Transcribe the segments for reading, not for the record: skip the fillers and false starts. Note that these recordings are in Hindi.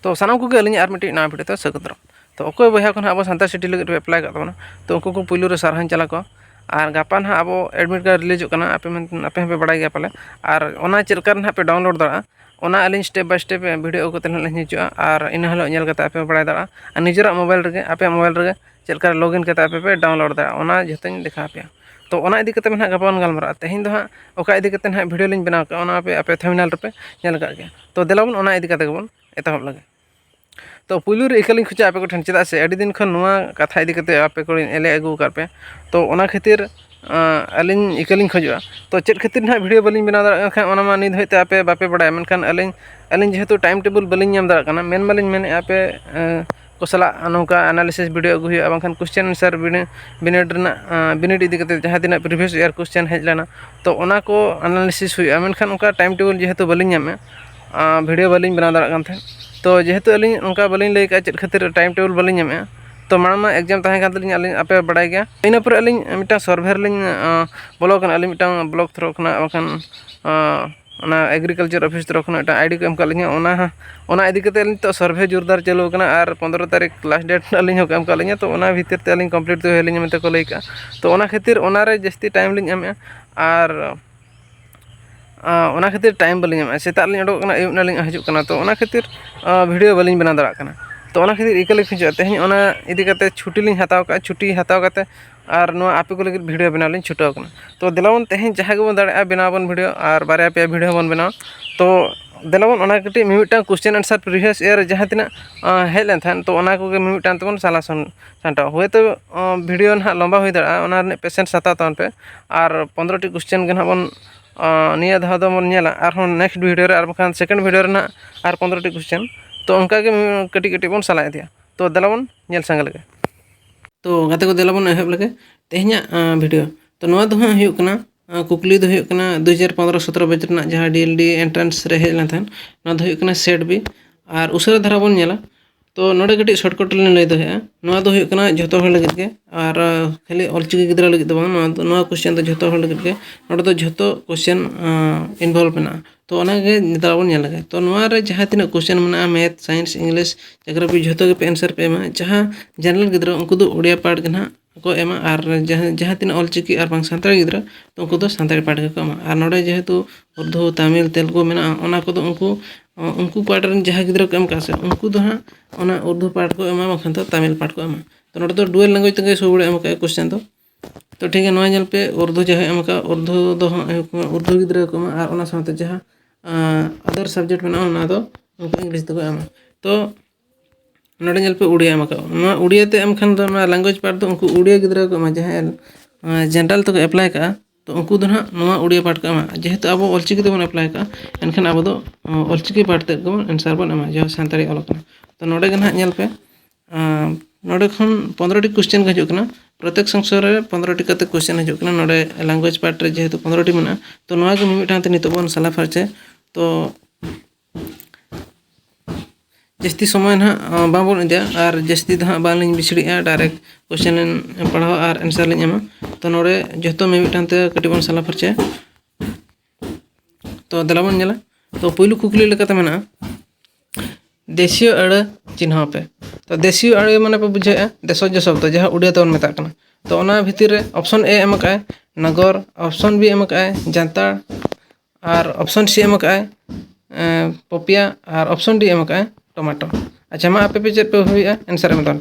तो सामान को अली और मिट्टी ना भिडियो तो स्वागत तो अकोय बया को अब सानतार सिटी लगे एप्लाई कर तो उनको को पुलू सारहान चला को और गापा ना अब एडमिट कार्ड रिलीज आपे पे बड़ा गया पाले और चलकर ना पे डाउनलोड दाड़ा Ali step by step video को हजूँ और इन हल आपे बड़ा दाड़ा और निजरा मोबाइल रे आपे मोबाइल रे चलकर लॉगिन करते आपे पे डाउनलोड दाड़ा जो देखा पे तो इदी कते ना गापा गलमारा तेहन दो हाँ इदी कते ना भिडियो लिंग बनाव पे आपे थंबनेल रे पे गया तो देलाबन इदी कते गबन एतहब लगे तो पुलू रे इकलिंग खोजा आपे को ठन चेदा से अड़ी दिन खन नुआ कथा इदी कते आपे को एले अगू कर पे तो खातिर अलिंग इकलिंग खोजा तो चेद खातिर ना भिडियो बलिंग बना दाड़ा खान ओना मा निद होते आपे बापे बड़ा मेनखान अलिंग अलिंग जेहेतु टाइम टेबल बलिंग नाम दाड़ा कना मेन मालिंग मेन आपे को सला नौका एनालिसिस भिडियो अगू हुआ बांखान क्वेश्चन आंसर बिनिड इदी कते जहां तिना प्रीवियस ईयर क्वेश्चन हेज लेना तो ओना को एनालिसिस हुआ मेनखान उनका टाइम टेबल जेहेतु बलिंग नामे भिडियो बलिंग बना दाड़ा कान थे तो जेहेतु अली उनका बलिंग लई का चेद खातिर टाइम टेबल बलिंग नामे तो मामा एग्जाम तहें कान तलिंग अली आपे बड़ा गया इन पर अली मिटा सर्वे लिंग बोलो कना अली मिटा ब्लॉक थ्रो कना बाखान एग्रीकल्चर ऑफिस थ्रो कना आईडी को एम का लिंग ओना इदी कते अली तो सर्वे जोरदार चालू कना और 15 तारीख लास्ट डेट अली हो एम का लिंग तो ओना भीतर ते अली कंप्लीट तो हेलिंग मेते को लई का तो ओना खातिर ओना रे जस्ती टाइम लिंग एम और ओना खातिर टाइम बलिंग एम सेता लिंग अडोक कना अयुब नालिंग हजू कना तो ओना खातिर भिडियो बलिंग बना दाड़ा कना तो ओना खातिर इकल खिंचो तेहन ओना इदी कते छुट्टी लिंग हताव का छुट्टी हताव कते और नो आपे को लगे भिडियो बनाव लिंग छुटाव कना तो देलाबन तेहन जहां गेबन दाड़ा बनावबन भिडियो और बारे पे भिडियो बन बनाव तो देलाबन ओना कटी मिमिटा क्वेश्चन आंसर प्रीवियस ईयर जहां तिना हेज लेन थान तो ओना को मिमिटा तबन साला सांटाव हुए तो भिडियो ना लंबा हुई दाड़ा ओना ने पेशेंट हताव तन पे और 15 टी क्वेश्चन के बन निया धाव दो मन नेला और नेक्स्ट भिडियो रे और बखान सेकंड भिडियो रे ना और 15 टी क्वेश्चन तो उनका के कटी कटी बन सला दिया तो देलाबन नेल संग लगे तो गाते को देलाबन एहब लगे तेह냐 भिडियो तो नवा दो हाँ हुयुग कना कुकली दो हुयुग कना 2015-17 बैच रना जहां डीएलडी एंट्रेंस रे हेज लेन थान नवा दो हुयुग कना सेट बी और उसरा धारा बन नेला तो नोडे कटी शॉर्टकट ले लई दो है नवा दो हुयुग कना जतो हर लगित के और खाली ऑलचिकी गिदरा लगित दो नवा क्वेश्चन तो जतो हर लगित के नोडे तो जतो क्वेश्चन इन्वॉल्व बना तो निता बन लगे तो रे जहाँ तीन क्वेश्चन मना मैथ साइंस इंग्लिश जोग्राफी जो पे आंसर पे एमा जहाँ जनरल गिद्रा उनको दो ओडिया पार्ट के ना को एमा और जहाँ तीन ऑलचिकी और बांग सानताड़ी गिद्रा तो उनको दो सानताड़ी पार्ट के को एमा और नोडे जेहेतु उर्दू तमिल तेलुगु मेना ओना को दो उनको पार्ट रन जहाँ गिद्रा को एम कासे उनको दो हाँ ओना उर्दू पार्ट को एमा बांखान तो तमिल पार्ट को एमा तो नोडे तो डुअल लैंग्वेज तक सब बड़े एम का क्वेश्चन तो ठीक है नोआ पे उर्दू जहाँ एम का उर्दू दो उर्दू गिद्रा को एमा और ओना साथे जहाँ अदर सब्जेक्ट में ना तो उनको इंग्लिश तक एम तो नोडे पे उड़िया एम का उड़िया ते एम खान लैंग्वेज पार्ट तो उनको उड़िया गिद्रा को एमा जहाँ जनरल तक एप्लाई का तो उनको दो ना उड़िया पार्ट को एमा जेहेतु अब ऑलचिकी तेबन एप्लाई का एनखान अब दो ऑलचिकी पार्ट ते आंसर बन एमा जहाँ सानताड़ी ऑल कना तो नोडे ना पे नोडे खन 15 टी क्वेश्चन हजू कना प्रत्येक संशय रे 15 टी कते क्वेश्चन हजू कना नोडे लैंग्वेज पार्ट रे जेहेतु 15 टी मना तो नोआ के मिमिटां ते नितो बन सला फरचे तो जस्ती समय ना बाबन इदिया और जस्ती दा बालिंग बिछड़िया डायरेक्ट क्वेश्चन पढ़ाओ और आंसर लिंग एमा तो नोडे जतो मिमिटां ते कटी बन सला फरचे तो दलाबन नेला तो पहिलु कुकली लेकाते मेना देशीय अड़ चिन्ह पे तो देशीय अड़ माने पे बुझे देशज शब्द जहाँ उड़िया तबन मेता कना तो ओना भितर रे ऑप्शन ए एम का नगर ऑप्शन बी एम का जानताड़ और ऑप्शन सी एम का पपिया और ऑप्शन डी एम का टमाटो अच्छा मा आपे पे चेक पे हुआ आंसर एम पे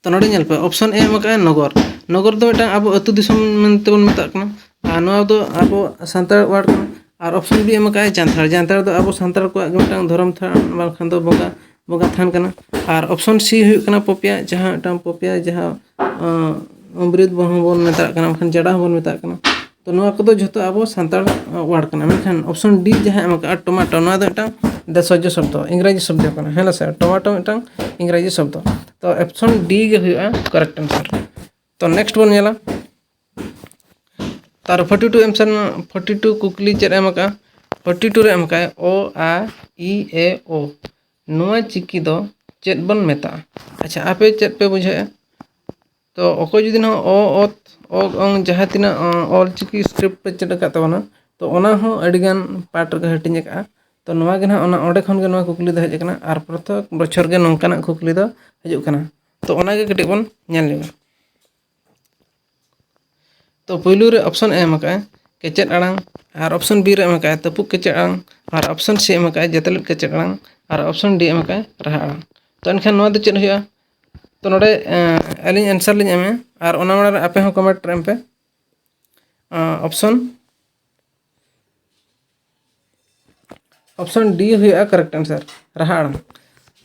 तो नोडे पे ऑप्शन ए एम का नगर नगर तो मिटा अब अतु दिसम मेनते बन मेता कना और नोआ दो अब सानताड़ वर्ड कना और ऑप्शन बी एम का जानताड़ जानताड़ तो अब सानताड़ को मिटा धर्म थान बाखान तो बोगा बोगा थान कना और ऑप्शन सी हुई कना पपिया जहाँ मिटा पपिया जहाँ अमृत बन मेता कना बाखान जड़ा बन मेता कना तो नोआ को जो अब सानताड़ वर्ड कना मेखान ऑप्शन डी जहाँ एम का टमाटो नोआ दो मिटा देशज शब्द इंग्राजी शब्द कना है से टमाटो मिटा इंग्राजी शब्द तो ऑप्शन डी गे हुआ करेक्ट आंसर तो नेक्स्ट बन नेला तार 42 आंसर 42 कुकली चेद एम का 42 रे एम का ओ आ ई ए ओ नोआ चिकी दो चेद बन मेता अच्छा आपे चेद पे बुझे तो अको जुदी ना ओ ओत ओ अंग जहाँ तीना ऑल चिकी स्क्रिप्ट पे चेद का तबना तो ओना हो अडिगान पार्ट रे हटिंग का तो नवा गे ना ओंडे खन गे नवा कुकली दो हेज कना आर प्रत्येक बछर गे नोंकाना कुकली दो हिजुग कना तो ओना गे कटिक बन नेल लेगा तो पहलू रे ऑप्शन एम का केचेद आड़ांग और ऑप्शन बी रे एम का तपुक केचेद आड़ांग और ऑप्शन सी एम का जतलेट केचेद आड़ांग और ऑप्शन डी एम का राहा आड़ांग तो एनखान नवा दो चेद हुआ तो नोडे अलिंग आंसर लिंग एमे और ओना माड़े आपे हो कमेंट एम पे ऑप्शन डी हुआ करेक्ट आंसर राहा आड़ांग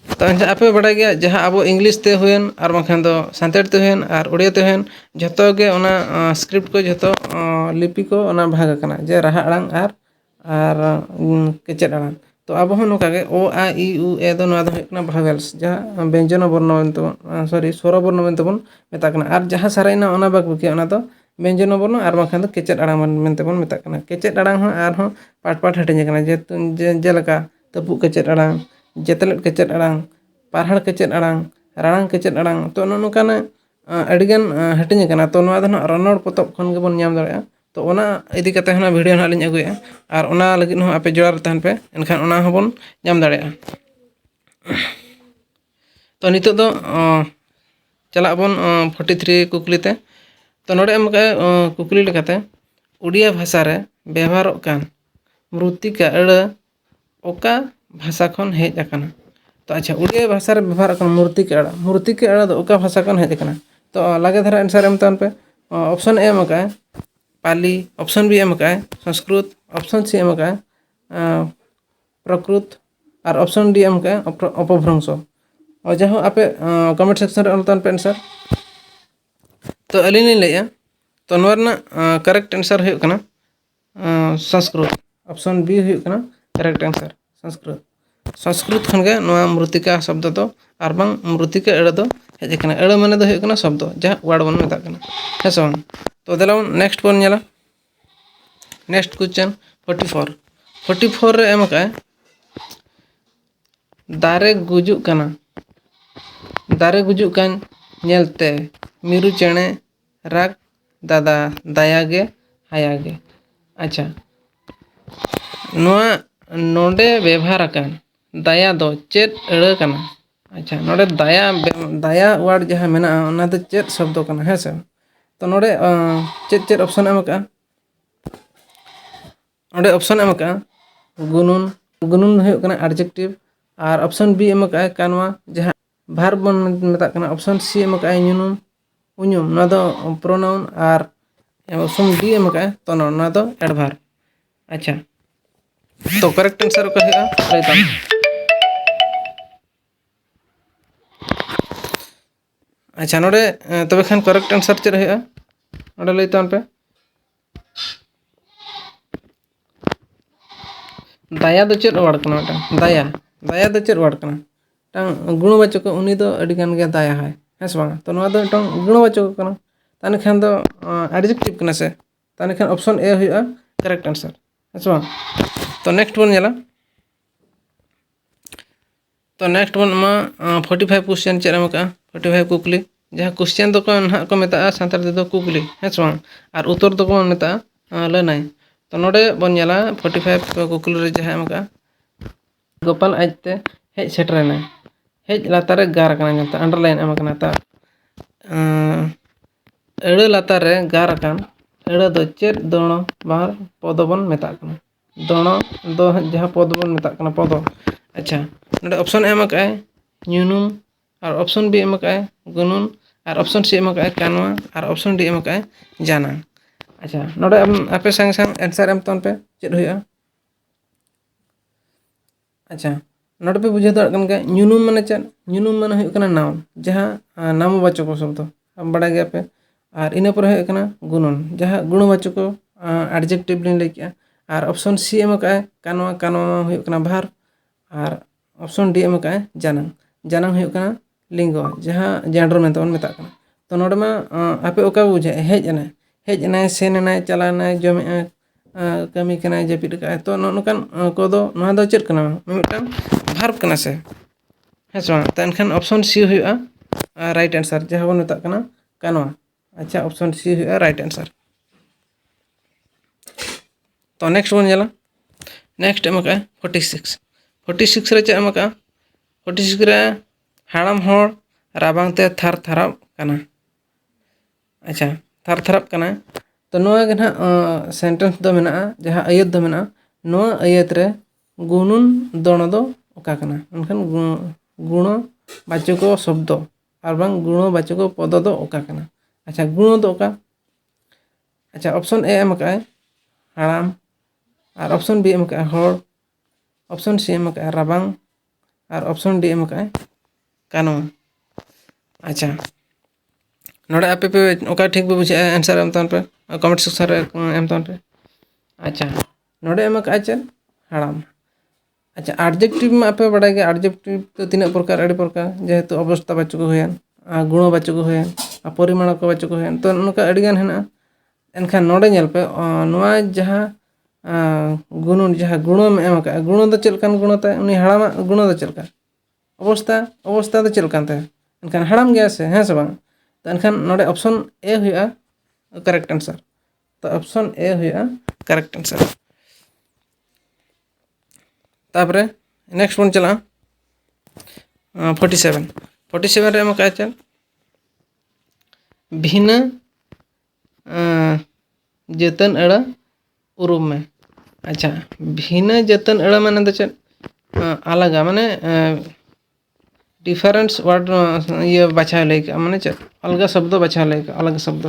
तो एनखान आपे बड़ा गया जहाँ अब इंग्लिश ते हुएन और बाखान दो सानताड़ ते हुएन और उड़िया ते हुएन जतो गे ओना स्क्रिप्ट को जतो लिपि को ओना भाग कना जे राहा आड़ांग और केचेद आड़ांग तो अब हो नोका गे ओ आ इ उ ए दो नवा दो हुई कना भावेल्स जहाँ व्यंजन वर्ण मेनते सॉरी स्वर वर्ण मेनते बन मेता कना और जहाँ साराइना ओना बाग बुकी ओना दो व्यंजन वर्ण और बाखान दो केचेद आड़ांग मेनते बन मेता कना केचेद आड़ांग हो और हो पाट पाट हटिंग कना जे जेलका तपुक केचेद आड़ांग जतलेट केचेद आड़ांग पारहाड़ केचेद आड़ांग राणांग केचेद आड़ांग तो नोकाना अडिगान हटिंग कना तो नवा दो रनड़ पोतब खन गेबन नाम दाड़ेया तो ओना इदी कते हना वीडियो ना लिंग अगुया और ओना लगिन हो आपे जोड़ार तहन पे एनखान ओना होबन नाम दाड़ेया तो नितो दो चला बन 43 कुकली ते तो नोडे एम का कुकली लेकाते उड़िया भाषा रे व्यवहारों कान मृत्तिका अड़ ओका भाषा खन हेज आकना तो अच्छा उड़िया भाषा रे व्यवहार कान मृत्तिका अड़ दो ओका भाषा खन हेज आकना तो लागे धरा आंसर एम तहन पे ऑप्शन ए एम का पाली ऑप्शन बी एम का संस्कृत ऑप्शन सी एम का प्रकृत और ऑप्शन डी एम का अपभ्रंश और जहाँ आपे कमेंट सेक्शन रे ऑलतन पे आंसर तो अलिनी लैया तो नोरना करेक्ट आंसर हुई कना संस्कृत ऑप्शन बी हुई कना करेक्ट आंसर संस्कृत खन गे नोआ मृत्तिका शब्द दो और बांग मृत्तिका अड़ दो हेज कना अड़ माने दो हुई कना शब्द जहाँ वर्ड बन मेता कना है से बांग तो देला नेक्स्ट बन नेला नेक्स्ट क्वेश्चन 44 रे एम का दारे गुजुक कना दारे गुजुक कान नेलते मिरु चेणे राग दादा दायागे हायागे अच्छा नोआ नोडे व्यवहार कान दाया दो चेत अड़ कना अच्छा नोडे दाया वर्ड जहाँ मेना ओना दो चेत शब्द कना है से तो नोडे चेत चेत ऑप्शन एम का नोडे ऑप्शन एम का गुनुन गुनुन हुई कना एडजेक्टिव और ऑप्शन बी एम का कानवा जहाँ भार बन मेता कना ऑप्शन सी एम का नुनुम उनुम ना दो प्रोनाउन और ऑप्शन डी एम का तो ना दो एडभार अच्छा तो करेक्ट आंसर का है लैता अच्छा नोडे तबे खान करेक्ट आंसर चेद है नोडे लैता पे दाया दो चेद वर्ड कना दाया दाया दो चेद वर्ड कना टांग गुणवाचक उनी दो अड़ी गान गे दाया है हेस बांगा तो नोआ दो टांग गुणवाचक कना ताने खान दो एडजेक्टिव कना से ताने खान ऑप्शन ए हुआ करेक्ट आंसर हेस बांग तो नेक्स्ट बन नेला तो नेक्स्ट बन मा 45 क्वेश्चन चेद एम का 45 कुकली जहाँ क्वेश्चन दो को ना को मेता सानतार दो कुकली हेस बांग और उत्तर दो को मेता लनाय तो नोडे बन नेला 45 कुकली रे जहाँ एम का गोपाल आजते हेज सेटरेना हेज लातारे गार कना नेता अंडरलाइन एम कना ता अड़ लातारे गार कान अड़ दो चेद दोणो बाहर पदबन मेता कना दोणो दो जहाँ पदबन मेता कना पद अच्छा नोडे ऑप्शन एम का न्यूनुम और ऑप्शन बी एम का गुनुन और ऑप्शन सी एम का कानवा और ऑप्शन डी एम का जाना अच्छा नोडे आपे संग संग आंसर एम तन पे चेद हुआ अच्छा नोट पे बुझे दाड़ के न्यूनुम माने चेद न्यूनुम माने हुई कना नाउन जहाँ नामवाचक शब्द बड़ा गया पे और इना पर हुई कना गुणन जहाँ गुणवाचक एडजेक्टिव लिन लैके और ऑप्शन सी एम का कानवा कानवा हुई कना भार और ऑप्शन डी एम का जानांग जानांग हुई कना लिंग जहाँ जेंडर में तबन मेता कना तो नोडे मा आपे ओका बुझे हेज एना सेन एना चलाना जमे कमी कना जपिट का तो नोकान कोदो नोहा दो चेद कना मिमिटांग भार्ब कना से हेस बांग तो एनखान ऑप्शन सी हुआ राइट आंसर जहाँ बन मेता कना कानवा अच्छा ऑप्शन सी हुआ राइट आंसर तो नेक्स्ट बन नेला नेक्स्ट एम का 46 46 रे चे एम का 46 रे हाड़ाम होड़ राबांग ते थार थाराव कना। अच्छा थार थाराव कना तो नोआ के ना सेंटेंस दो मेना जहाँ आयत दो मेना नोआ आयत रे गुणुन दोनो दो ओका कना उनखान गुण बाचको शब्द और बांग गुण बाचको पद दो ओका कना। अच्छा गुण दो ओका। अच्छा ऑप्शन ए एम का हाड़ाम और ऑप्शन बी एम का होड़ ऑप्शन सी एम का राबांग और ऑप्शन डी एम का कानो। अच्छा नोड़े आपे पे ओका ठीक पे बुझे आंसर एम तन पे कमेंट सेक्शन रे एम तन पे। अच्छा नोड़े एम का चल हाड़ाम। अच्छा एडजेक्टिव में आपे बड़ा गया एडजेक्टिव तो तीन प्रकार अड़ी प्रकार जेहेतु अवस्था बाचक होयन गुण बाचक होयन परिमाण को बाचक होयन तो उनका अड़ीगान है एनखान नोड़े नेल पे नोआ जहाँ गुण जहाँ गुण में एम का गुण दो चलकान गुणता उनी हाड़ाम गुण दो चलका अवस्था अवस्था दो चलकान ते एनखान हाड़ाम गया से हैं से बांग तो एनखान नोड़े ऑप्शन ए हुआ करेक्ट आंसर। तो ऑप्शन ए हुआ करेक्ट आंसर। तापरे नेक्स्ट बन चला 47 रे एम का चल भिन्न जतन अड़ा उरुम में। अच्छा भिन्न जतन अड़ा माने तो चल अलग माने डिफरेंस वर्ड ये बाछा लेका माने चल अलग शब्द बाछा लेका अलग शब्द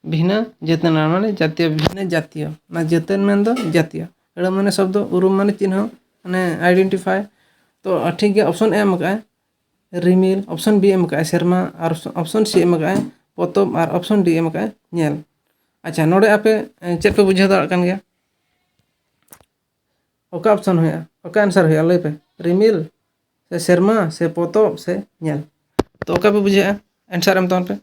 भिन्न जतन माने जातीय भिन्न जातीय ना जतन में दो जातीय अड़ा माने शब्द उरुम माने चिन्ह माने आइडेंटिफाई। तो ठीक है ऑप्शन ए एम का रिमिल ऑप्शन बी एम का शर्मा और ऑप्शन सी एम का पोतोब और ऑप्शन डी एम का नेल। अच्छा नोड़े आपे चेक पे बुझे दाड़ कान गया ओका ऑप्शन हुआ ओका आंसर हुआ लई पे रिमिल से शर्मा से पोतोब से नेल तो ओका पे बुझे आंसर एम तौन पे।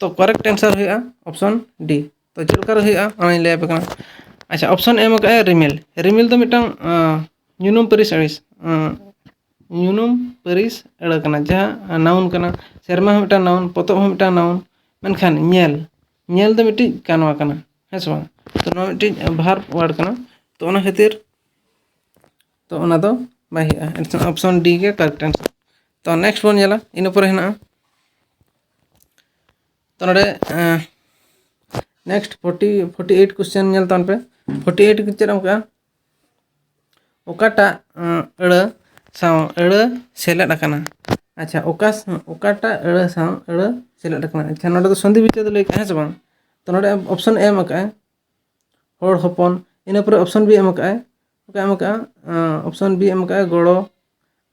तो करेक्ट आंसर हुआ ऑप्शन डी। तो चलकर हुआ ऑनलाइन ले पे कना। अच्छा ऑप्शन एम का रिमिल रिमिल तो मिटन यूनुम परिस अड़िस यूनुम परिस अड़ा कना जहाँ नाउन कना शर्मा मिटन नाउन पोतोब मिटन नाउन मेनखान नेल नेल तो मिट्टी कानवा कना है से बांग तो ना मिट्टी भार वर्ड कना तो ओना खातिर तो ओना दो बाई हुआ ऑप्शन डी के करेक्ट आंसर। तो नेक्स्ट बन जाला इन पर हेना तो नोड़े नेक्स्ट 48 क्वेश्चन नेल तन पे 48 के चेक का ओकाटा अड़ा साव अड़ा सेलेद अकना। अच्छा ओकाटा अड़ा साव अड़ा सेलेद अकना। अच्छा नोड़े तो संधि विच्छेद तो लेके है से बांग तो नोड़े ऑप्शन एम का होड़ हपन इन पर ऑप्शन बी एम का ओका एम का ऑप्शन बी एम का गड़ो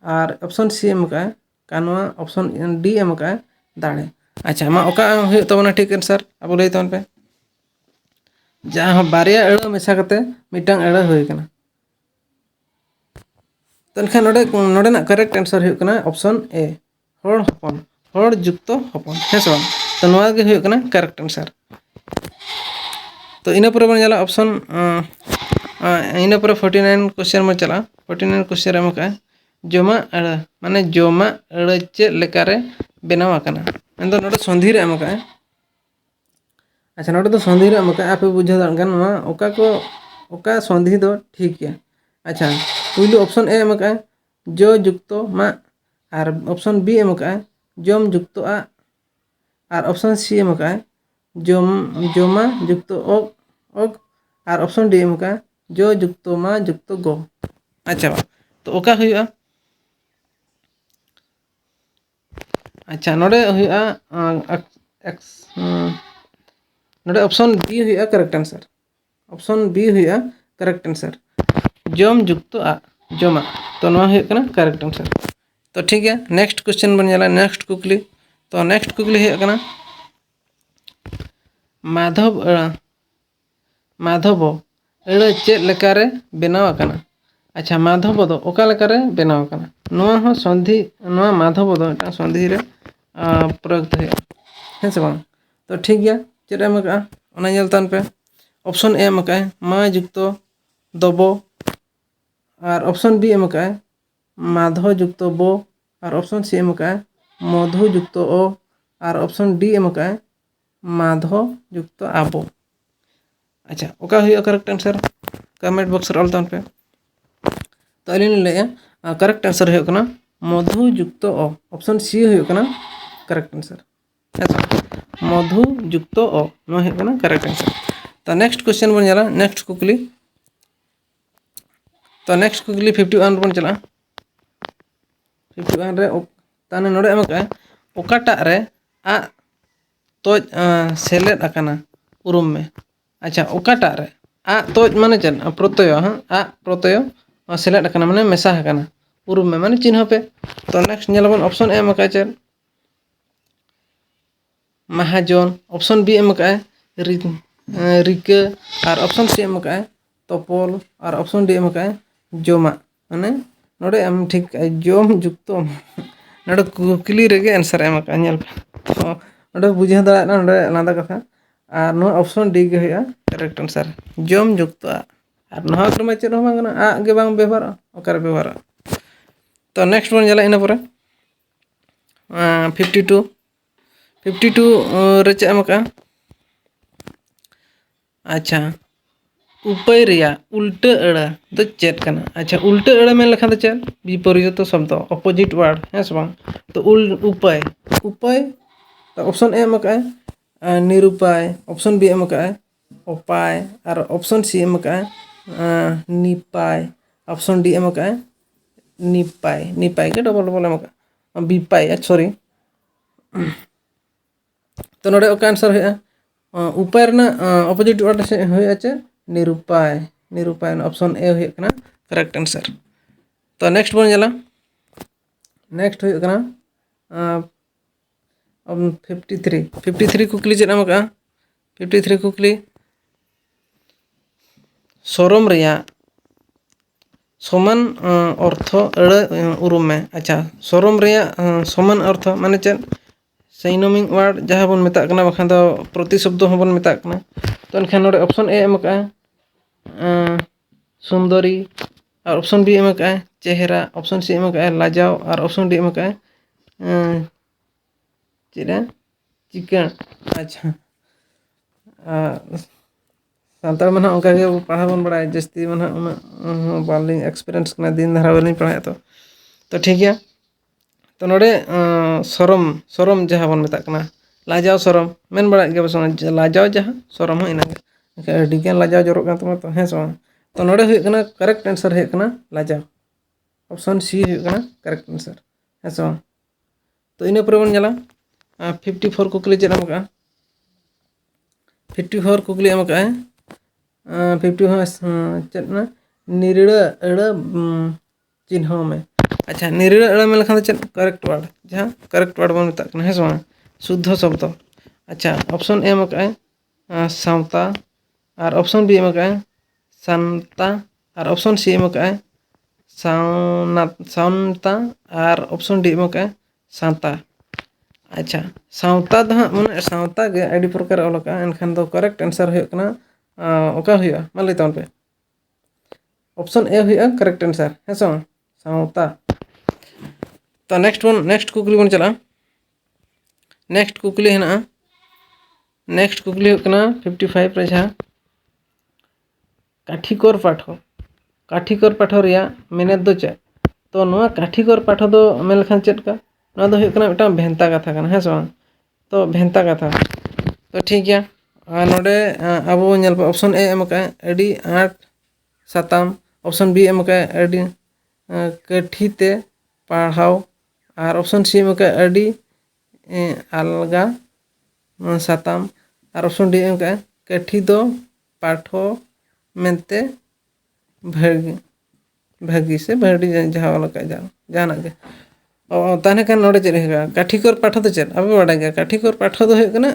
और ऑप्शन सी एम का कानवा ऑप्शन डी एम का दाड़े। अच्छा मा ओका हुई तबना ठीक आंसर अब लई तन पे जहाँ बारिया अड़ा मेशा करते मिटन अड़ा हुई कना तो एनखान नोड़े ना करेक्ट आंसर हुई कना ऑप्शन ए होड़ हपन होड़ जुक्त हपन है से बांग तो नोआ गे हुई कना करेक्ट आंसर। तो इन पर बन जाला ऑप्शन इन पर 49 क्वेश्चन में चला 49 क्वेश्चन एम का जमा अड़ा माने जमा अड़ा चे लेकारे बनावा कना मेन नोड़े संधि रे एम का। अच्छा नोड़े तो संधि रे एम का आपे बुझे दाड़गन ओका को ओका संधि दो ठीक है। अच्छा पुइलु ऑप्शन ए एम का जो जुक्तो मा और ऑप्शन बी एम का जम जुक्तो आ और ऑप्शन सी एम का जमा जुक्तो ओग और ऑप्शन डी एम का जो जुक्तो मा जुक्तो गो। अच्छा तो ओका हुआ अच्छा नोड़े हुआ नोड़े ऑप्शन बी हुआ करेक्ट आंसर ऑप्शन बी हुआ करेक्ट आंसर जम जुक्तो आ जमा तो नोआ हुआ कना करेक्ट आंसर। तो ठीक है नेक्स्ट क्वेश्चन बन जाला नेक्स्ट कुकली। तो नेक्स्ट कुकली हुआ कना माधव अड़ा चेक लेकारे बनावा कना। अच्छा माधव दो ओका लेकारे बनावा कना नोआ हो संधि नोआ माधव दो एटा संधि रे प्रयुक्त हुआ है से बांग। तो ठीक गया चेक एम का ओना नेल तन पे ऑप्शन ए एम का मा जुक्तो दबो और ऑप्शन बी एम का माधव जुक्तो बो और ऑप्शन सी एम का मधु जुक्तो ओ और ऑप्शन डी एम का माधव जुक्तो आबो। अच्छा ओका हुआ करेक्ट आंसर। कमेंट बॉक्स रे ऑल ताबन पे। तो अलिन ले करेक्ट आंसर हो कना मधु युक्त अ ऑप्शन सी हो कना करेक्ट आंसर अच्छा मधु युक्त अ नो हो कना करेक्ट आंसर। तो नेक्स्ट क्वेश्चन बन जाला नेक्स्ट कुकली। तो नेक्स्ट कुकली 51 बन चला 51 रे ताने नोडे एम का ओकाटा रे आ तो सेलेद अकाना उरुम में अच्छा ओकाटा रे आ तो माने चन प्रत्यय हाँ आ प्रत्यय सेलेद अकाना माने मेसा अकाना उरुम में माने चिन्ह पे। तो नेक्स्ट नेलबन ऑप्शन एम का चन महाजन ऑप्शन बी एम का रिका और ऑप्शन सी एम का तपल और ऑप्शन डी एम का जोमा माने नोडे एम ठीक जोम युक्त नोडे कुकली रेगे आंसर एम का नेल पे नोडे बुझे दाड़ा नोडे लादा कथा और नो ऑप्शन डी गे होया करेक्ट आंसर जोम युक्त और नहा क्रम चेद हो बांग आ गे बांग व्यवहार ओकर व्यवहार। तो नेक्स्ट बन जाला इन पर 52 रे चे एम का अच्छा उपाय रिया उल्टा अड़ा तो चेत कना अच्छा उल्टा अड़ा में लखा तो चल विपरीत शब्द अपोजिट वर्ड है सब तो उपाय उपाय तो ऑप्शन एम का निरुपाय ऑप्शन बी एम का उपाय और ऑप्शन सी एम का निपाय ऑप्शन डी एम का निपाय निपाय के डबल डबल एम का विपाय सॉरी। तो नोडे ओका आंसर है उपाय रना अपोजिट वर्ड से होया चे निरुपाय निरुपाय ऑप्शन ए हो कना करेक्ट आंसर। तो नेक्स्ट बन जाला नेक्स्ट हो कना 53 कुकली चेद एम का 53 कुकली सोरम रिया समान अर्थ अड़ा उरुम में अच्छा सोरम रिया समान अर्थ माने चेद साइनोमिंग वर्ड जहाँ बन मेता कना बखान दो प्रतिशब्द हो बन मेता कना। तो एनखान नोडे ऑप्शन ए एम का सुंदरी और ऑप्शन बी एम का चेहरा ऑप्शन सी एम का लाजाव और ऑप्शन डी एम का चेदा चिकन अच्छा सानताड़ में उनका पढ़ा बन बड़ा जस्ती में बाली एक्सपीरियंस करना दिन धारा वाली पढ़ाया तो ठीक है। तो नोडे सरम सरम जहाँ बन मेता कना लाजाव सरम मेन बड़ा के बस लाजाव जहाँ सरम हो इना डिगन लाजाव जरूरत kan तमा तो है सो तो नोडे हुई कना करेक्ट आंसर है कना लाजाव ऑप्शन सी हुई कना करेक्ट आंसर है सो। तो इना पर बन जाला 54 कुकली चेद एम का 54 कुकली एम का 54 चेद ना निरड़ा अड़ा चिन्ह में अच्छा निरड़ा अड़ा में लखा चेद करेक्ट वर्ड जहाँ करेक्ट वर्ड बन मेता है सो शुद्ध शब्द अच्छा ऑप्शन एम का सावता और ऑप्शन बी एम का शांता और ऑप्शन सी एम का सावता और ऑप्शन डी एम का शांता अच्छा सावता दो मैंने सावता के आईडी प्रकार अलका एनखान दो करेक्ट आंसर हो कना ओका हुआ मान लई पे ऑप्शन ए हुआ करेक्ट आंसर है सो सावता। तो नेक्स्ट कुकली बन चला नेक्स्ट कुकली है ना नेक्स्ट कुकली हो कना 55 रे जहाँ काठीकर पाठ रिया मेने दो चे तो नोआ काठीकर पाठ दो मेन लखान चेद का नोआ दो हुई कना भेंता कथा कना है सो तो भेंता कथा तो ठीक है नोडे अब नेल ऑप्शन ए एम का अड़ी आठ साताम ऑप्शन बी एम का अड़ी कठी ते पढ़ाव और ऑप्शन सी एम का अड़ी अलगा साताम और ऑप्शन डी एम का कठी दो पाठो मेनते भागी भागी से भाड़ी जहाँ वाला का जहाँ के ताने कान नोडे चेद है काठीकर पाठ तो चेद अब बड़ा गया काठीकर पाठ तो है कना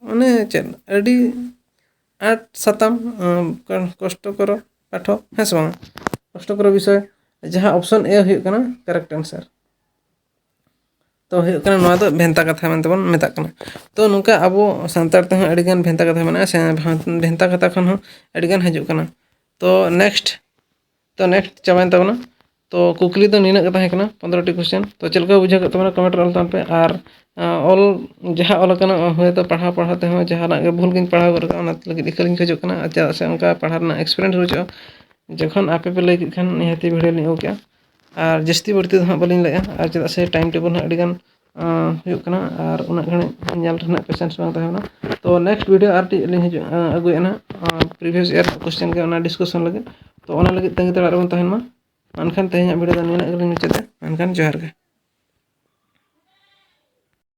माने चेद अड़ी आठ साताम कष्टकर पाठ है से बांग कष्टकर विषय जहाँ ऑप्शन ए हो कना करेक्ट आंसर। तो हो कना नोआ दो भेंता कथा मन तबन मेता कना तो नुका अब सानताड़ ते अड़ीगान भेंता कथा मेना से भेंता कथा खन हो अड़ीगान हजू कना। तो नेक्स्ट चाबाइन तबना तो कुकली तो नीना का ताहें 15टी क्वेश्चन तो चल का बुझा तमना कमेंट रे ऑल ताम पे और ऑल जहाँ ऑल कना होय तो पढ़ा पढ़ा ते हो जहाँ ना भूल गिन पढ़ा कर ओना लगे इकलिन खजो कना चा से उनका पढ़ा ना एक्सपीरियंस हो जखन आपे पे लगे खान निहाती वीडियो लिंक ओके और जस्ती बढ़ती तो हाँ बलिन लगे और चेदा से टाइम टेबल हाँ अड़ीगान और उना घड़ी नेल रना पेशेंस बांग ताहेना तो नेक्स्ट वीडियो आर टी लिंक हजो अगुएना प्रीवियस ईयर क्वेश्चन के ओना डिस्कशन लगे तो ओना लगे तंगी तड़ा रे बन ताहेन मा अनखान तेहें वीडियो दा निना गलिन मुचादे अनखान जोहार गे।